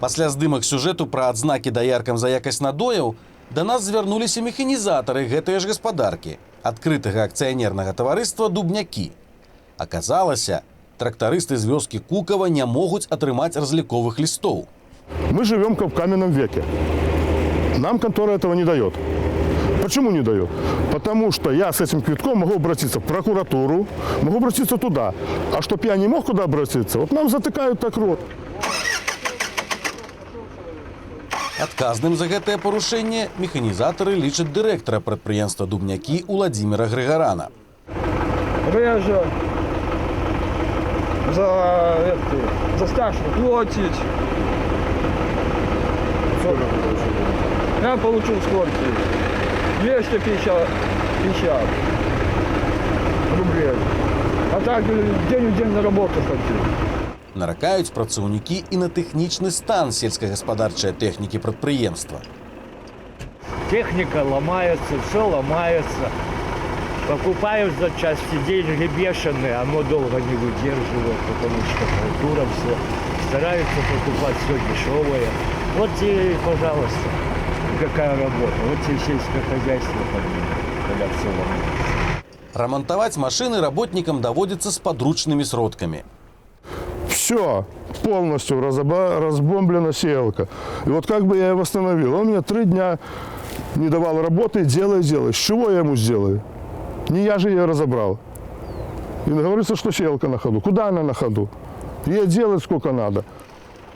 Пасля здымак сюжэту пра адзнакі даяркам за якасць надояў да нас звярнуліся механізатары гэтыя ж гаспадаркі, адкрытага акцыянернага таварыства «Дубнякі». Аказалася, трактарысты з вёскі Кукава не могуць атрымаць разліковых лістоў. Мы живем как в каменном веке. Нам контора этого не дает. Почему не дает? Потому что я с этим квитком могу обратиться в прокуратуру, могу обратиться туда. А чтоб я не мог куда обратиться, вот нам затыкают так рот. Адказным за гэтае парушэнне механізатары лічаць дырэктара прадпрыемства «Дубнякі» Уладзіміра Грыгарана. Реже за стаж платить. Я получил сколько? 250 рублей. А так день в день на работу ходил. Наракаюць працаўнікі і на тэхнічны стан сельскагаспадарчай тэхнікі прадпрыемства. Техника ломается, все ломается. Покупают запчасти, деньги бешеные, оно долго не выдерживает, потому что культура все. Стараются покупать все дешевое. Вот и, пожалуйста, какая работа. Вот и сельское хозяйство, когда все ломается. Рамонтаваць машыны работнікам даводзіцца з падручнымі сродкамі. Все, полностью разбомблена сеялка. И вот как бы я ее восстановил? Он мне 3 дня не давал работы, делай. С чего я ему сделаю? Не я же ее разобрал. И говорится, что сеялка на ходу. Куда она на ходу? Ей делать сколько надо.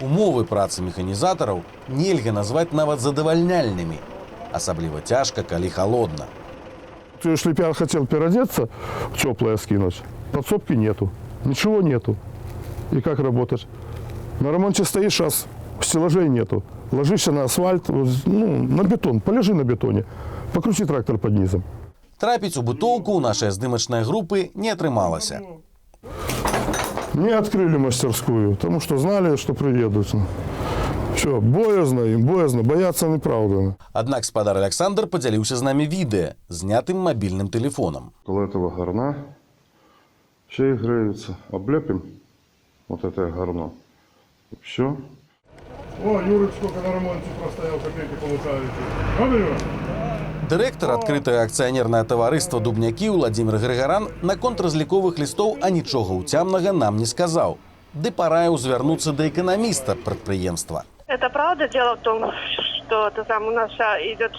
Умовы працы механізатараў нельга назваць нават задавальняльнымі. Асабліва цяжка, калі халодна. Если бы я хотел переодеться, в теплое скинуть, подсобки нету, ничего нету. И как работать? На ремонте стоишь, а стеллажей нету. Ложишься на асфальт, на бетон, полежи на бетоне, покрути трактор под низом. Трапіць у бытоўку ў нашай здымачнай групы не атрымалася. Не открыли мастерскую, потому что знали, что приедут. Все, боязно им, бояться неправда. Аднак спадар Александр падзяліўся з намі відэа, знятым мабільным тэлефонам. Около этого горна все греются. Облепим вот это горно. Все. О, Юрик, сколько на ремонте простоял, копейки получаете. Дырэктар адкрытага акцыянернае таварыства «Дубнякі» Уладзімір Грыгаран наконт разліковых лістоў анічога ўцямнага нам не сказаў. Ды параіў звярнуцца да эканаміста прадпрыемства. Это правда. Дело в том, что у нас идет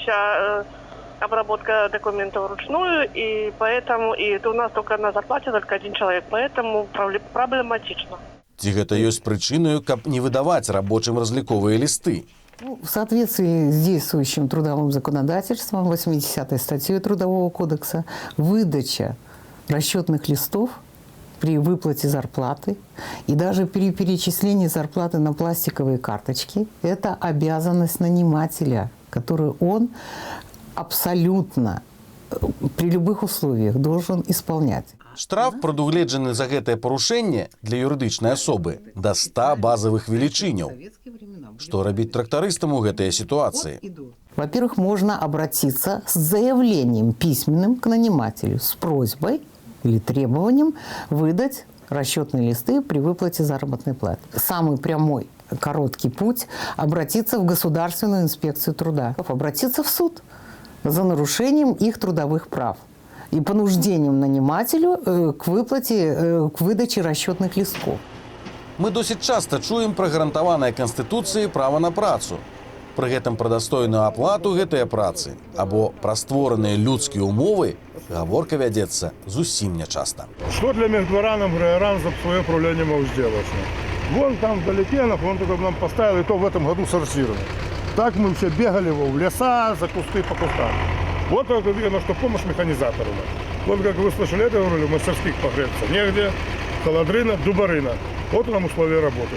обработка документов вручную, и поэтому у нас только на зарплате только 1 человек, поэтому проблематично. Ці гэта ёсць прычынаю, каб не выдаваць рабочым разліковыя лісты? В соответствии с действующим трудовым законодательством, 80-й статьей Трудового кодекса, выдача расчетных листов при выплате зарплаты и даже при перечислении зарплаты на пластиковые карточки – это обязанность нанимателя, которую он абсолютно при любых условиях должен исполнять. Штраф, прадугледжаны за гэтае парушэнне для юрыдычнай асобы, да 100 базавых велічыняў. Што рабіць трактарыстам у гэтай ситуации? Во-первых, можно обратиться с заявлением письменным к нанимателю с просьбой или требованием выдать расчетные листы при выплате заработной платы. Самый прямой, короткий путь – обратиться в Государственную инспекцию труда, обратиться в суд за нарушением их трудовых прав и понуждением нанимателю к выплате, к выдаче расчетных листков. Мы досыць часта чуем пра гарантаванае Канстытуцыяй права на працу. Пры гэтым пра дастойную аплату гэтай працы або пра створаныя людскія умовы гаворка вядзецца зусім нячаста. Что для мехдвораном Грыгаран за свое управление мог сделать? Вон там вдалеке, он только нам поставил, и то в этом году сортировано. Так мы все бегали в леса, за кусты по кустам. Вот это видно, что помощь механизатору. Вот как вы слышали, это говорили, мастерских погреться негде, холодрына, дубарына. Вот нам условия работы.